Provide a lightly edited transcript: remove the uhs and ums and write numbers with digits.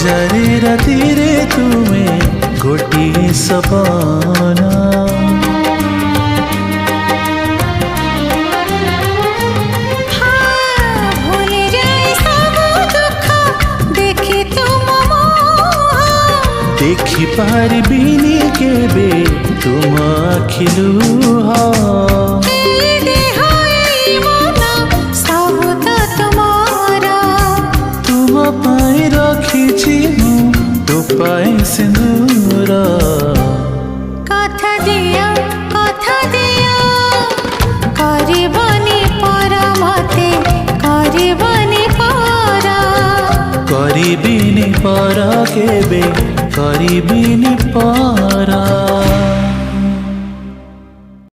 हजारे राति रे तुमे गोटिए सपना देखी पारिबिनी केबे तुम आखिलुह तुम पाई रखी तो पाई सिंदूर कथा दिया करबनी पर मते करबनी पर करिबिनी पर केबे करिबिनी पर।